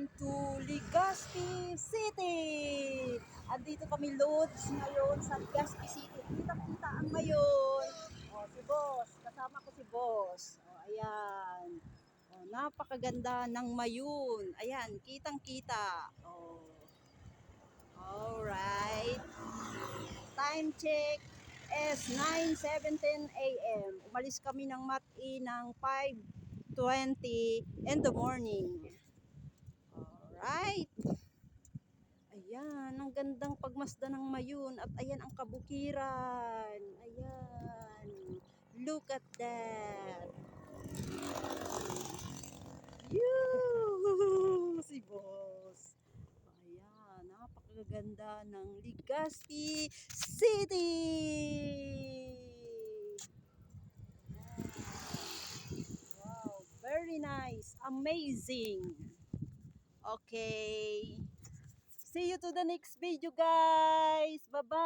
Welcome to Legazpi City! Andito kami Lods ngayon sa Legazpi City. Kita-kita ang mayon. Si Boss. Kasama ko si Boss. Ayan. Napakaganda ng mayon. Ayan, kitang-kita. Alright. Time check is 9:17 a.m. Umalis kami ng Mat-I ng 5:20 in the morning. Alright. Ayan, ang gandang pagmasdan ng mayon. At ayan ang kabukiran. Ayan. Look at that. Yoo! Si Boss. Ayan, napakaganda ng Legazpi City. Wow, very nice. Amazing. Okay. See you to the next video, guys. Bye-bye.